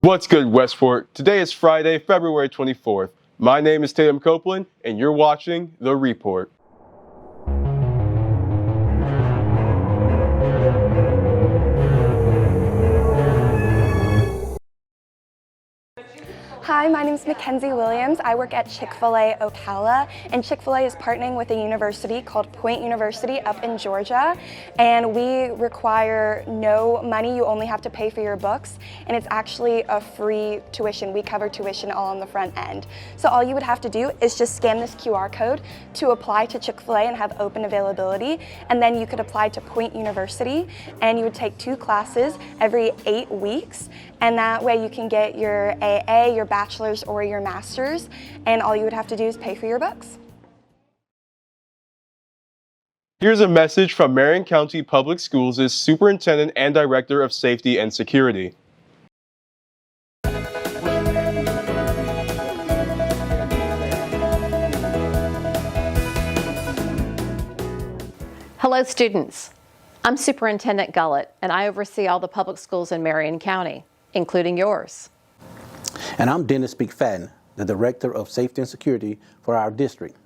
What's good, Westport? Today is Friday, February 24th. My name is Tatum Copeland, and you're watching The Report. Hi, my name is Mackenzie Williams. I work at Chick-fil-A Ocala, and Chick-fil-A is partnering with a university called Point University up in Georgia, and we require no money. You only have to pay for your books, and it's actually a free tuition. We cover tuition all on the front end. So all you would have to do is just scan this QR code to apply to Chick-fil-A and have open availability, and then you could apply to Point University, and you would take 2 classes every 8 weeks, and that way you can get your AA, your bachelor's, or your master's, and all you would have to do is pay for your books. Here's a message from Marion County Public Schools' Superintendent and Director of Safety and Security. Hello students, I'm Superintendent Gullett and I oversee all the public schools in Marion County, including yours. And I'm Dennis McFadden, the Director of Safety and Security for our district.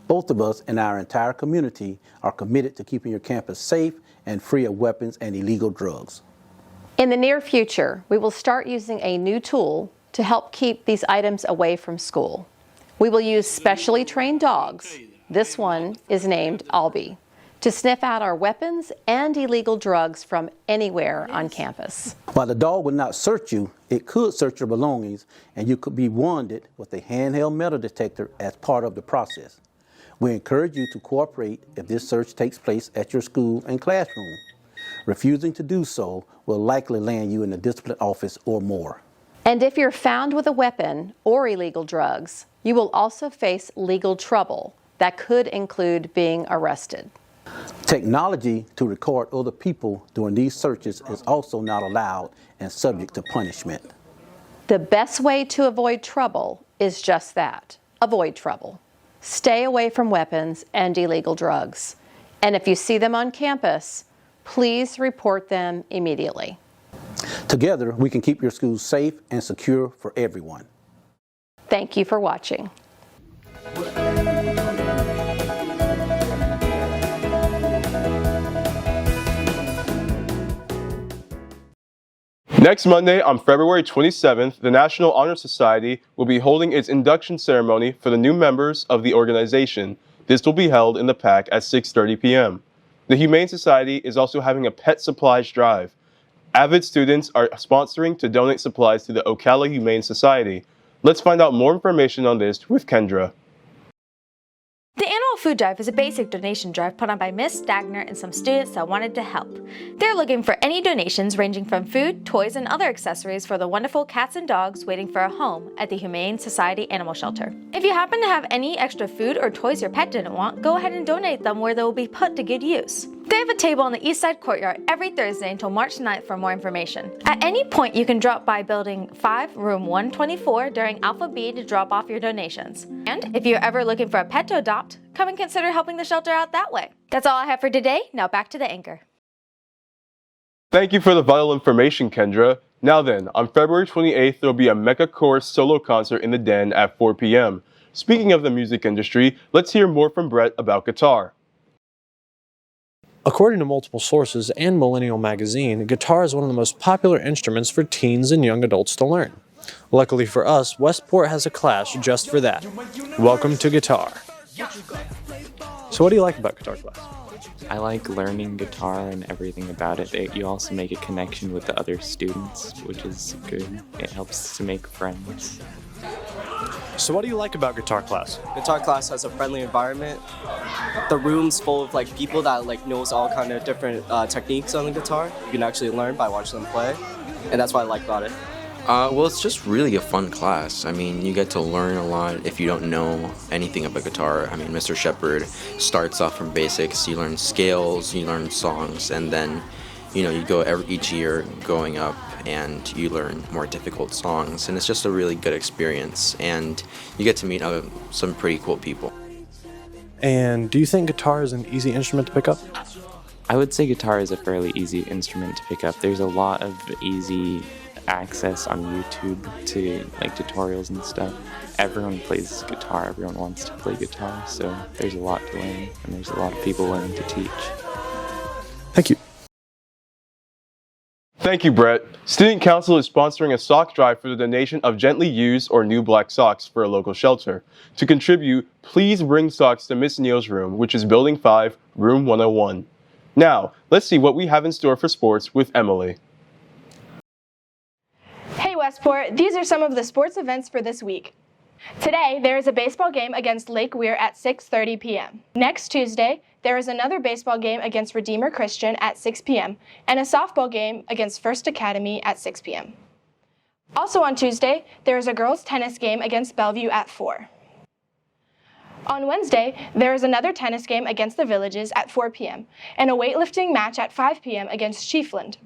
Both of us and our entire community are committed to keeping your campus safe and free of weapons and illegal drugs. In the near future, we will start using a new tool to help keep these items away from school. We will use specially trained dogs, this one is named Albie, to sniff out our weapons and illegal drugs from anywhere on campus. While the dog will not search you, it could search your belongings and you could be warranted with a handheld metal detector as part of the process. We encourage you to cooperate if this search takes place at your school and classroom. Refusing to do so will likely land you in the discipline office or more. And if you're found with a weapon or illegal drugs, you will also face legal trouble that could include being arrested. Technology to record other people during these searches is also not allowed and subject to punishment. The best way to avoid trouble is just that, avoid trouble. Stay away from weapons and illegal drugs. And if you see them on campus, please report them immediately. Together, we can keep your schools safe and secure for everyone. Thank you for watching. Next Monday, on February 27th, the National Honor Society will be holding its induction ceremony for the new members of the organization. This will be held in the PAC at 6:30 p.m. The Humane Society is also having a pet supplies drive. Avid students are sponsoring to donate supplies to the Ocala Humane Society. Let's find out more information on this with Kendra. The annual food drive is a basic donation drive put on by Ms. Stagner and some students that wanted to help. They're looking for any donations ranging from food, toys, and other accessories for the wonderful cats and dogs waiting for a home at the Humane Society Animal Shelter. If you happen to have any extra food or toys your pet didn't want, go ahead and donate them where they will be put to good use. They have a table in the East Side Courtyard every Thursday until March 9th for more information. At any point, you can drop by Building 5, Room 124 during Alpha B to drop off your donations. And if you're ever looking for a pet to adopt, come and consider helping the shelter out that way. That's all I have for today. Now back to the anchor. Thank you for the vital information, Kendra. Now then, on February 28th, there will be a Mecca Chorus solo concert in the Den at 4 p.m. Speaking of the music industry, let's hear more from Brett about guitar. According to multiple sources and Millennial Magazine, guitar is one of the most popular instruments for teens and young adults to learn. Luckily for us, Westport has a class just for that. Welcome to guitar. So what do you like about guitar class? I like learning guitar and everything about it. You also make a connection with the other students, which is good. It helps to make friends. So what do you like about guitar class? Guitar class has a friendly environment. The room's full of people that knows all kind of different techniques on the guitar. You can actually learn by watching them play, and that's what I like about it. Well, it's just really a fun class. I mean, you get to learn a lot if you don't know anything about guitar. I mean, Mr. Shepard starts off from basics. You learn scales, you learn songs, and then, you go each year going up and you learn more difficult songs. And it's just a really good experience. And you get to meet some pretty cool people. And do you think guitar is an easy instrument to pick up? I would say guitar is a fairly easy instrument to pick up. There's a lot of easy access on YouTube to like tutorials and stuff. Everyone plays guitar, everyone wants to play guitar, so there's a lot to learn and there's a lot of people willing to teach. Thank you. Thank you, Brett. Student Council is sponsoring a sock drive for the donation of gently used or new black socks for a local shelter. To contribute, please bring socks to Miss Neal's room, which is Building 5, Room 101. Now, let's see what we have in store for sports with Emily. Hey Westport, these are some of the sports events for this week. Today, there is a baseball game against Lake Weir at 6:30 p.m. Next Tuesday, there is another baseball game against Redeemer Christian at 6 p.m. and a softball game against First Academy at 6 p.m. Also on Tuesday, there is a girls' tennis game against Bellevue at 4. On Wednesday, there is another tennis game against the Villages at 4 p.m. and a weightlifting match at 5 p.m. against Chiefland.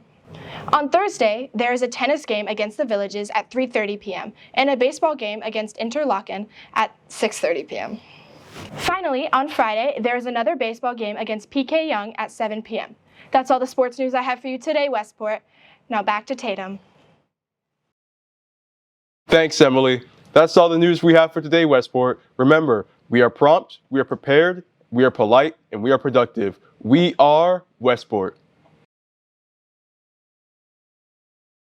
On Thursday, there is a tennis game against the Villages at 3:30 p.m. and a baseball game against Interlochen at 6:30 p.m. Finally, on Friday, there is another baseball game against PK Young at 7 p.m. That's all the sports news I have for you today, Westport. Now back to Tatum. Thanks, Emily. That's all the news we have for today, Westport. Remember, we are prompt, we are prepared, we are polite, and we are productive. We are Westport.